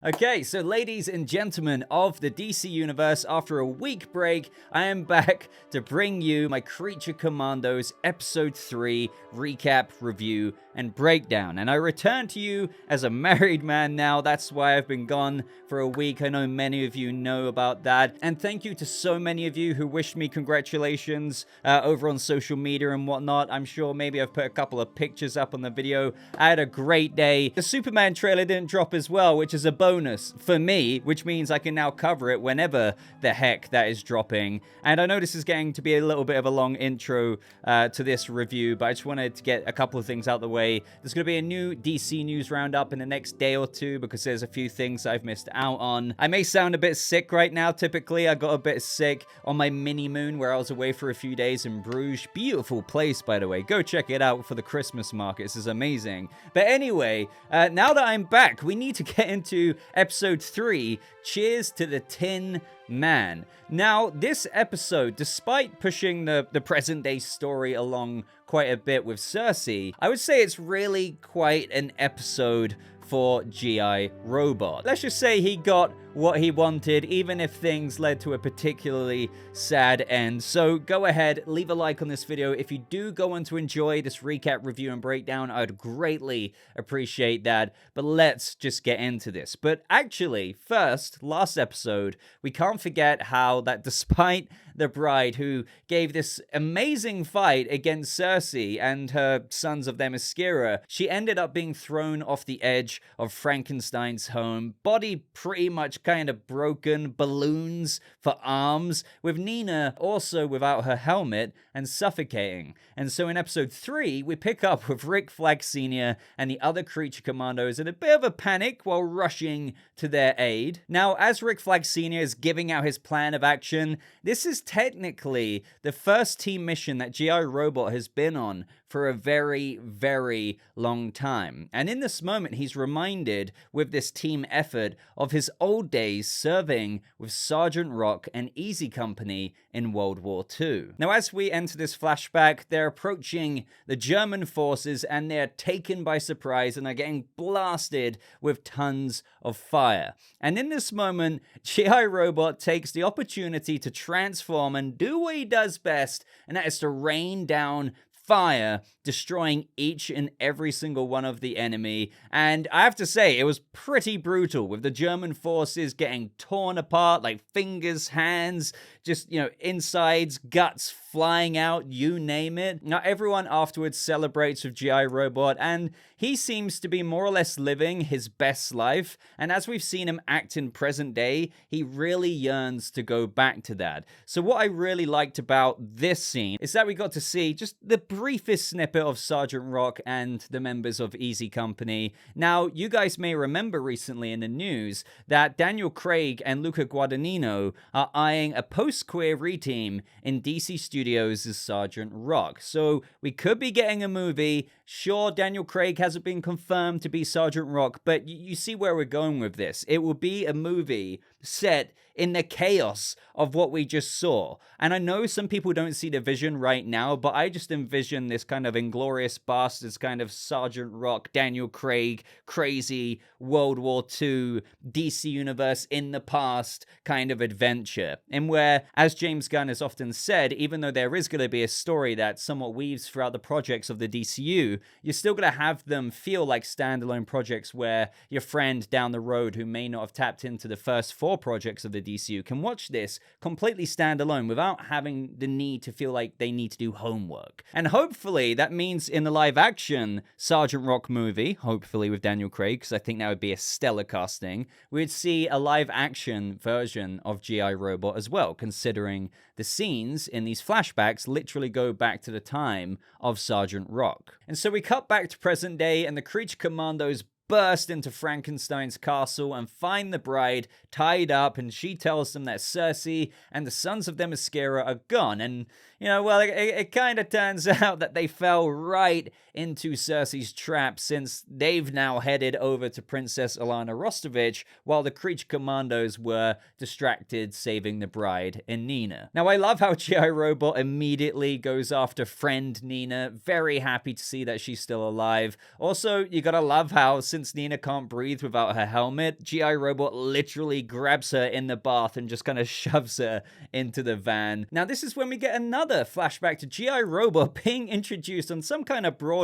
Okay, so ladies and gentlemen of the DC Universe, after a week break, I am back to bring you my Creature Commandos Episode 3 recap, review, and breakdown. And I return to you as a married man now. That's why I've been gone for a week. I know many of you know about that. And thank you to so many of you who wished me congratulations over on social media and whatnot. I'm sure maybe I've put a couple of pictures up on the video. I had a great day. The Superman trailer didn't drop as well, which is a bonus for me, which means I can now cover it whenever the heck that is dropping. And I know this is getting to be a little bit of a long intro to this review, but I just wanted to get a couple of things out the way. There's going to be a new DC news roundup in the next day or two because there's a few things I've missed out on. I may sound a bit sick right now. Typically, I got a bit sick on my mini moon where I was away for a few days in Bruges. Beautiful place, by the way. Go check it out for the Christmas market. This is amazing. But anyway, now that I'm back, we need to get into episode 3, Cheers to the Tin Man. Now, this episode, despite pushing the present day story along quite a bit with Cersei, I would say it's really quite an episode for G.I. Robot. Let's just say he got what he wanted, even if things led to a particularly sad end. So go ahead, leave a like on this video. If you do go on to enjoy this recap, review, and breakdown, I would greatly appreciate that. But let's just get into this. But actually, first, last episode, we can't forget how that despite the bride who gave this amazing fight against Cersei and her Sons of Themyscira, she ended up being thrown off the edge of Frankenstein's home, body pretty much kind of broken, balloons for arms, with Nina also without her helmet and suffocating. And so in episode 3, we pick up with Rick Flag Sr. and the other Creature Commandos in a bit of a panic while rushing to their aid. Now, as Rick Flag Sr. is giving out his plan of action, this is technically the first team mission that G.I. Robot has been on for a very, very long time. And in this moment, he's reminded with this team effort of his old days serving with Sgt Rock and Easy Company in World War II. Now, as we enter this flashback, they're approaching the German forces and they're taken by surprise and are getting blasted with tons of fire. And in this moment, G.I. Robot takes the opportunity to transform and do what he does best, and that is to rain down fire, destroying each and every single one of the enemy. And I have to say, it was pretty brutal, with the German forces getting torn apart, like fingers, hands, just, insides, guts flying out, you name it. Now, everyone afterwards celebrates with G.I. Robot, and he seems to be more or less living his best life. And as we've seen him act in present day, he really yearns to go back to that. So what I really liked about this scene is that we got to see just the briefest snippet of Sgt Rock and the members of Easy Company. Now, you guys may remember recently in the news that Daniel Craig and Luca Guadagnino are eyeing a post-queer reteam in DC Studios as Sgt Rock. So we could be getting a movie. Sure, Daniel Craig hasn't been confirmed to be Sgt Rock, but you see where we're going with this. It will be a movie set in the chaos of what we just saw. And I know some people don't see the vision right now, but I just envision this kind of Inglourious Basterds kind of Sgt Rock, Daniel Craig, crazy World War II, DC Universe in the past kind of adventure. And where, as James Gunn has often said, even though there is going to be a story that somewhat weaves throughout the projects of the DCU, you're still going to have them feel like standalone projects where your friend down the road who may not have tapped into the first 4 projects of the DCU can watch this completely standalone without having the need to feel like they need to do homework. And hopefully that means in the live action Sgt Rock movie, hopefully with Daniel Craig, because I think that would be a stellar casting, we'd see a live action version of G.I. Robot as well, considering the scenes in these flashbacks literally go back to the time of Sgt Rock. And so we cut back to present day and the Creature Commandos burst into Frankenstein's castle and find the bride tied up, and she tells them that Cersei and the Sons of Themyscira are gone. And well, it kind of turns out that they fell right into Cersei's trap, since they've now headed over to Princess Ilana Rostovic while the Creature Commandos were distracted saving the bride in Nina. Now, I love how G.I. Robot immediately goes after friend Nina, very happy to see that she's still alive. Also, you gotta love how, since Nina can't breathe without her helmet, G.I. Robot literally grabs her in the bath and just kind of shoves her into the van. Now, this is when we get another flashback to G.I. Robot being introduced on some kind of broadcast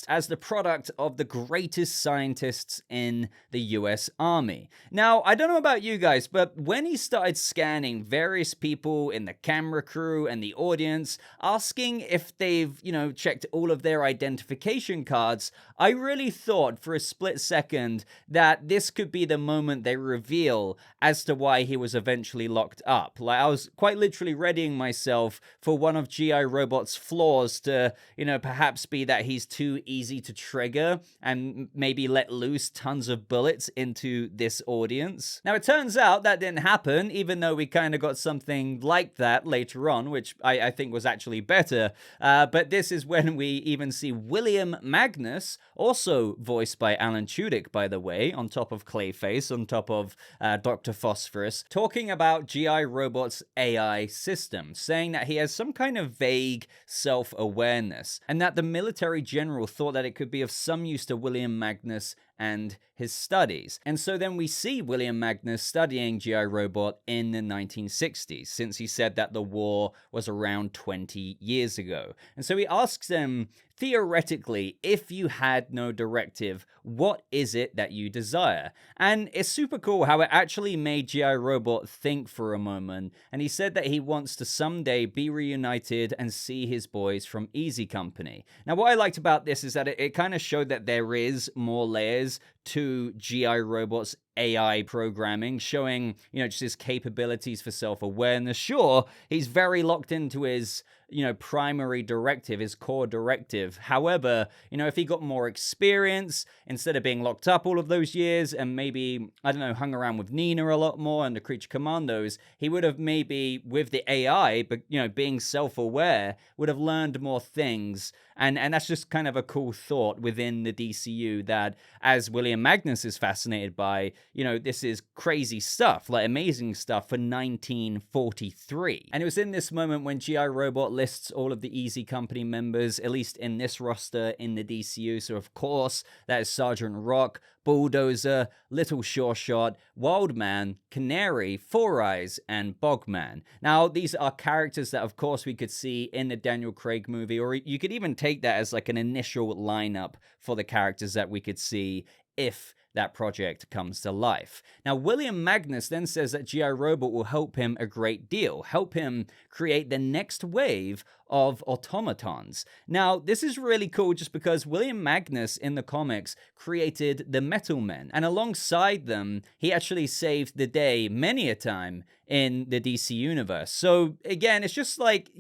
as the product of the greatest scientists in the US Army. Now, I don't know about you guys, but when he started scanning various people in the camera crew and the audience, asking if they've, checked all of their identification cards, I really thought for a split second that this could be the moment they reveal as to why he was eventually locked up. Like, I was quite literally readying myself for one of G.I. Robot's flaws to, perhaps be that he's too easy to trigger and maybe let loose tons of bullets into this audience. Now, it turns out that didn't happen, even though we kind of got something like that later on, which I think was actually better. But this is when we even see William Magnus, also voiced by Alan Tudyk, by the way, on top of Clayface, on top of Dr. Phosphorus, talking about G.I. Robot's AI system, saying that he has some kind of vague self-awareness, and that the military general thought that it could be of some use to William Magnus and his studies. And so then we see William Magnus studying G.I. Robot in the 1960s, since he said that the war was around 20 years ago. And so he asks them, theoretically, if you had no directive, what is it that you desire? And it's super cool how it actually made G.I. Robot think for a moment, and he said that he wants to someday be reunited and see his boys from Easy Company. Now, what I liked about this is that it kind of showed that there is more layers to G.I. Robot's AI programming, showing, just his capabilities for self-awareness. Sure, he's very locked into his, primary directive, his core directive. However, if he got more experience, instead of being locked up all of those years and maybe, hung around with Nina a lot more and the Creature Commandos, he would have maybe, with the AI, but, being self-aware, would have learned more things. And that's just kind of a cool thought within the DCU, that as William Magnus is fascinated by, this is crazy stuff, like amazing stuff for 1943. And it was in this moment when G.I. Robot lists all of the Easy Company members, at least in this roster in the DCU. So of course, that is Sgt. Rock, Bulldozer, Little Sure Shot, Wildman, Canary, Four Eyes, and Bogman. Now, these are characters that, of course, we could see in the Daniel Craig movie, or you could even take that as like an initial lineup for the characters that we could see if that project comes to life. Now, William Magnus then says that G.I. Robot will help him a great deal, help him create the next wave of automatons. Now, this is really cool just because William Magnus in the comics created the Metal Men, and alongside them, he actually saved the day many a time in the DC universe. So again, it's just like,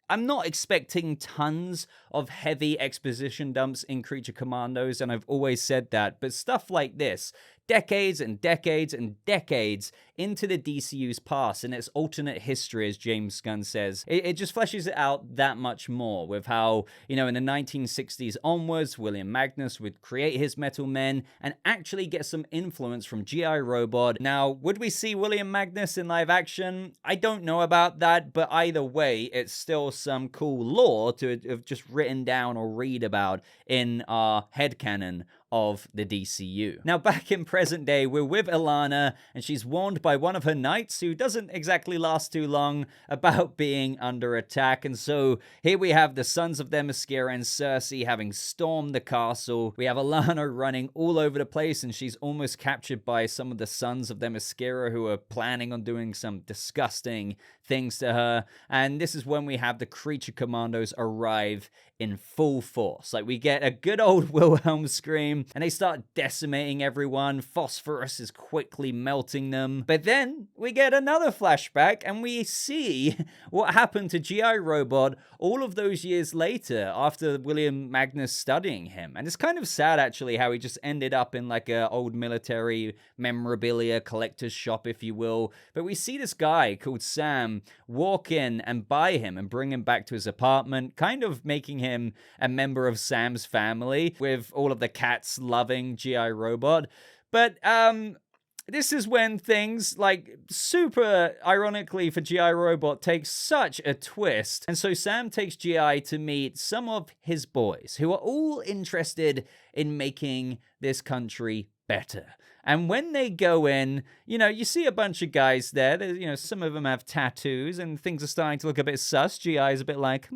I'm not expecting tons of heavy exposition dumps in Creature Commandos, and I've always said that, but stuff like this, decades and decades and decades into the DCU's past and its alternate history, as James Gunn says, it just fleshes it out that much more with how, in the 1960s onwards, William Magnus would create his Metal Men and actually get some influence from G.I. Robot. Now, would we see William Magnus in live action? I don't know about that, but either way, it's still some cool lore to have just written down or read about in our headcanon of the DCU. Now, back in present day, we're with Ilana, and she's warned by one of her knights, who doesn't exactly last too long, about being under attack. And so here we have the Sons of Themyscira and Cersei having stormed the castle. We have Ilana running all over the place, and she's almost captured by some of the Sons of Themyscira who are planning on doing some disgusting things to her. And this is when we have the Creature Commandos arrive in full force. Like, we get a good old Wilhelm scream, time, and they start decimating everyone. Phosphorus is quickly melting them. But then we get another flashback, and we see what happened to G.I. Robot all of those years later after William Magnus studying him. And it's kind of sad, actually, how he just ended up in like a old military memorabilia collector's shop, if you will. But we see this guy called Sam walk in and buy him and bring him back to his apartment, kind of making him a member of Sam's family, with all of the cats loving G.I. Robot. But this is when things, like, super ironically for G.I. Robot, take such a twist. And so Sam takes G.I. to meet some of his boys, who are all interested in making this country better. And when they go in, you know, you see a bunch of guys there. You know, some of them have tattoos, and things are starting to look a bit sus. G.I. is a bit like,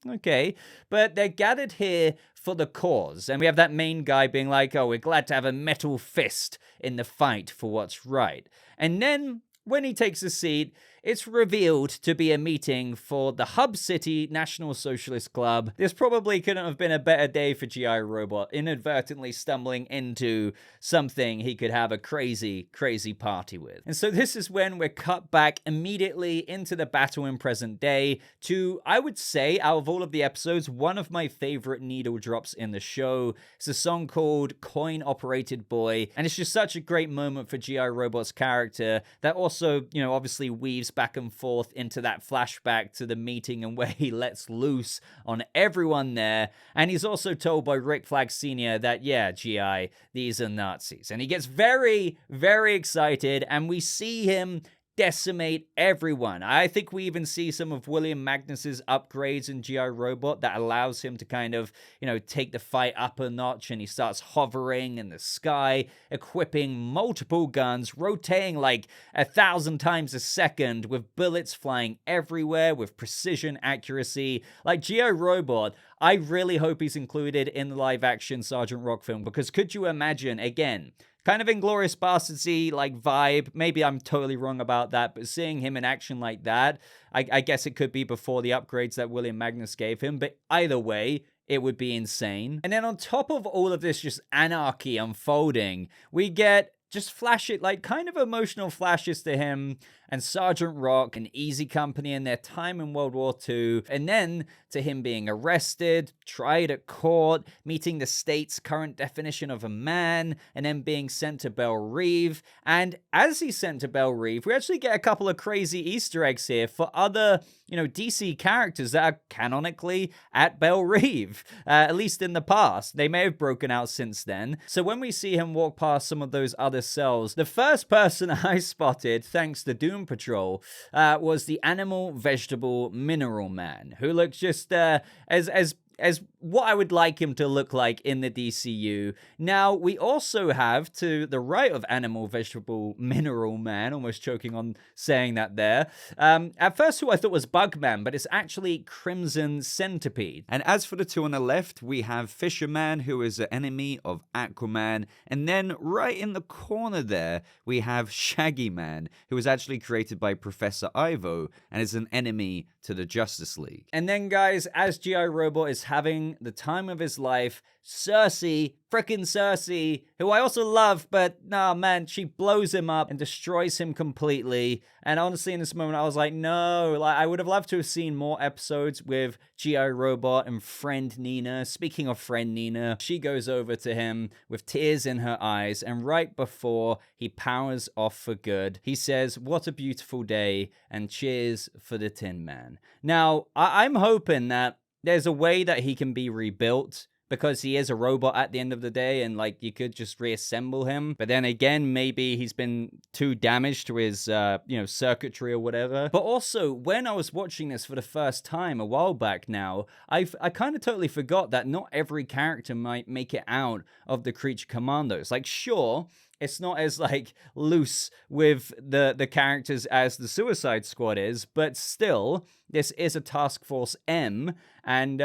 okay. But they're gathered here for the cause. And we have that main guy being like, oh, we're glad to have a metal fist in the fight for what's right. And then when he takes a seat, it's revealed to be a meeting for the Hub City National Socialist Club. This probably couldn't have been a better day for G.I. Robot, inadvertently stumbling into something he could have a crazy, crazy party with. And so this is when we're cut back immediately into the battle in present day to, I would say, out of all of the episodes, one of my favorite needle drops in the show. It's a song called Coin Operated Boy, and it's just such a great moment for G.I. Robot's character that also, you know, obviously weaves back and forth into that flashback to the meeting and where he lets loose on everyone there. And he's also told by Rick Flag Sr. that, yeah, G.I., these are Nazis. And he gets very, very excited, and we see him decimate everyone. I think we even see some of William Magnus's upgrades in G.I. Robot that allows him to kind of, you know, take the fight up a notch, and he starts hovering in the sky, equipping multiple guns, rotating like 1,000 times a second, with bullets flying everywhere with precision accuracy. Like G.I. Robot, I really hope he's included in the live-action Sgt. Rock film, because could you imagine, again, kind of Inglourious Basterds-y like vibe. Maybe I'm totally wrong about that, but seeing him in action like that, I guess it could be before the upgrades that William Magnus gave him, but either way, it would be insane. And then on top of all of this just anarchy unfolding, we get just like kind of emotional flashes to him and Sgt. Rock and Easy Company in their time in World War II, and then to him being arrested, tried at court, meeting the state's current definition of a man, and then being sent to Belle Reve. And as he's sent to Belle Reve, we actually get a couple of crazy Easter eggs here for other, you know, DC characters that are canonically at Belle Reve, at least in the past. They may have broken out since then. So when we see him walk past some of those other cells, the first person I spotted, thanks to Doom Patrol, was the Animal, Vegetable, Mineral Man, who looks just as what I would like him to look like in the DCU. Now, we also have, to the right of Animal, Vegetable, Mineral Man, almost choking on saying that there, at first who I thought was Bugman, but it's actually Crimson Centipede. And as for the two on the left, we have Fisherman, who is an enemy of Aquaman, and then right in the corner there, we have Shaggy Man, who was actually created by Professor Ivo, and is an enemy to the Justice League. And then, guys, as G.I. Robot is having the time of his life, Cersei, frickin' Cersei, who I also love, but nah, man, she blows him up and destroys him completely. And honestly, in this moment, I was like, no, like, I would have loved to have seen more episodes with G.I. Robot and friend Nina. Speaking of friend Nina, she goes over to him with tears in her eyes, and right before he powers off for good, he says, "What a beautiful day, and cheers for the Tin Man." Now, I'm hoping that there's a way that he can be rebuilt, because he is a robot at the end of the day, and like you could just reassemble him. But then again, maybe he's been too damaged to his, circuitry or whatever. But also, when I was watching this for the first time a while back now, I kind of totally forgot that not every character might make it out of the Creature Commandos. Like, sure, it's not as, like, loose with the characters as the Suicide Squad is, but still, this is a Task Force M, and,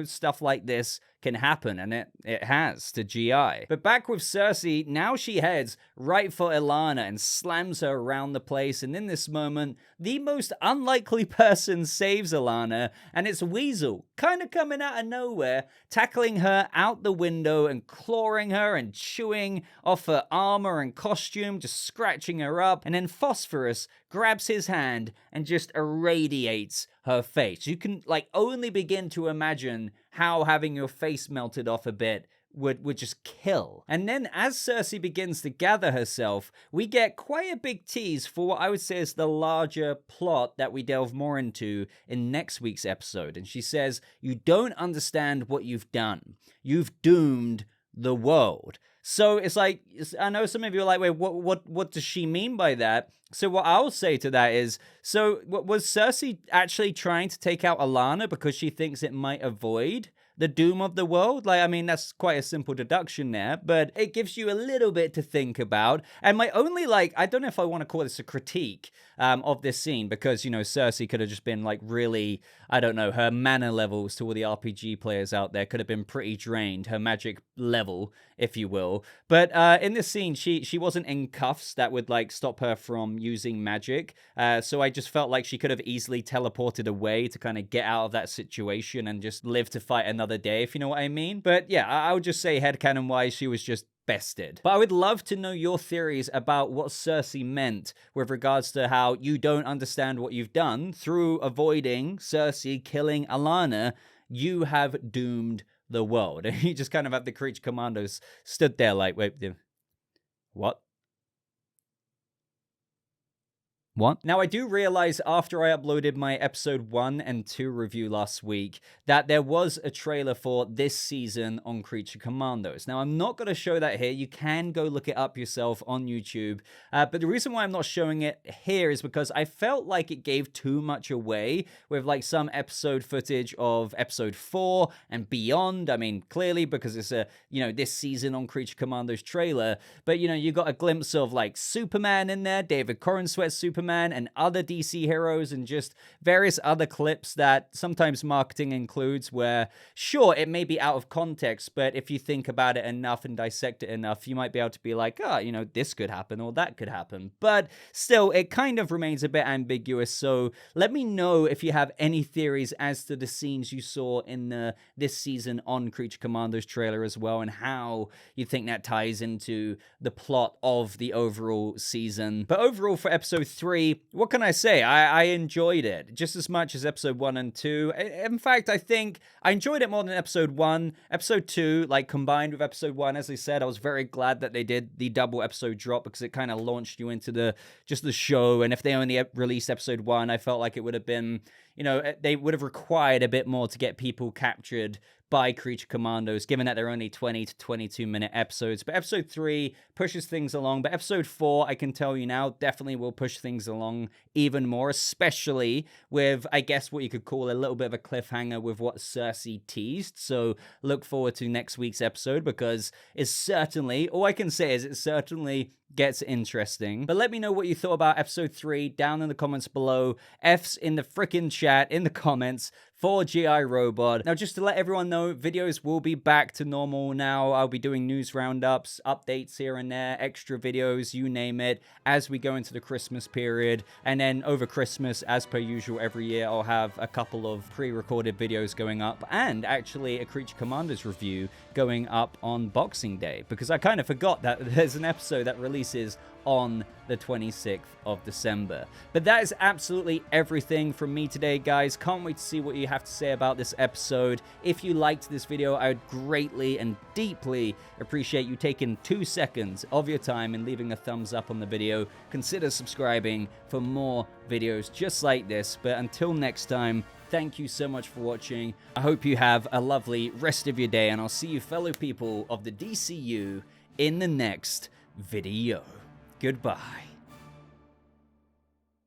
stuff like this can happen, and it has to GI. But back with Cersei, now she heads right for Ilana and slams her around the place, and in this moment, the most unlikely person saves Ilana, and it's Weasel, kind of coming out of nowhere, tackling her out the window and clawing her and chewing off her armor and costume, just scratching her up, and then Phosphorus grabs his hand and just irradiates her face. You can only begin to imagine how having your face melted off a bit would just kill. And then as Cersei begins to gather herself, we get quite a big tease for what I would say is the larger plot that we delve more into in next week's episode. And she says, "You don't understand what you've done. You've doomed the world." So it's I know some of you are like, wait, what does she mean by that? So what I'll say to that is, so was Cersei actually trying to take out Ilana because she thinks it might avoid the doom of the world? I mean, that's quite a simple deduction there, but it gives you a little bit to think about. And my only, I don't know if I want to call this a critique of this scene, because, Cersei could have just been, really, I don't know, her mana levels to all the RPG players out there could have been pretty drained, her magic level, if you will. But in this scene, she wasn't in cuffs that would, stop her from using magic. So I just felt like she could have easily teleported away to kind of get out of that situation and just live to fight another day, if you know what I mean. But yeah, I would just say headcanon-wise, she was just bested. But I would love to know your theories about what Cersei meant with regards to how you don't understand what you've done. Through avoiding Cersei killing Ilana, you have doomed the world. And you just kind of have the Creature Commandos stood there wait, what? What? Now, I do realize after I uploaded my episode 1 and 2 review last week that there was a trailer for this season on Creature Commandos. Now, I'm not going to show that here. You can go look it up yourself on YouTube. But the reason why I'm not showing it here is because I felt like it gave too much away with some episode footage of episode 4 and beyond. I mean, clearly because it's a, this season on Creature Commandos trailer. But, you got a glimpse of Superman in there, David Corenswet's Superman, and other DC heroes, and just various other clips that sometimes marketing includes where, sure, it may be out of context, but if you think about it enough and dissect it enough, you might be able to be like, this could happen or that could happen. But still, it kind of remains a bit ambiguous. So let me know if you have any theories as to the scenes you saw in this season on Creature Commandos trailer as well, and how you think that ties into the plot of the overall season. But overall, for episode 3, what can I say? I enjoyed it just as much as episode 1 and 2. In fact, I think I enjoyed it more than episode 1. Episode 2, combined with episode 1, as I said, I was very glad that they did the double episode drop, because it kind of launched you into the show. And if they only released episode 1, I felt like it would have been, they would have required a bit more to get people captured by Creature Commandos, given that they're only 20 to 22 minute episodes. But episode 3 pushes things along. But episode 4, I can tell you now, definitely will push things along even more, especially with, I guess, what you could call a little bit of a cliffhanger with what Cersei teased. So look forward to next week's episode, because it's certainly, all I can say is it certainly gets interesting. But let me know what you thought about episode 3 down in the comments below. F's in the frickin' chat, in the comments, for GI Robot. Now, just to let everyone know, videos will be back to normal now. I'll be doing news roundups, updates here and there, extra videos, you name it, as we go into the Christmas period. And then over Christmas, as per usual every year, I'll have a couple of pre-recorded videos going up, and actually a Creature Commandos review going up on Boxing Day, because I kind of forgot that there's an episode that releases on the 26th of December. But that is absolutely everything from me today, guys. Can't wait to see what you have to say about this episode. If you liked this video, I would greatly and deeply appreciate you taking 2 seconds of your time and leaving a thumbs up on the video. Consider subscribing for more videos just like this. But until next time, thank you so much for watching. I hope you have a lovely rest of your day, and I'll see you, fellow people of the DCU, in the next video. Goodbye.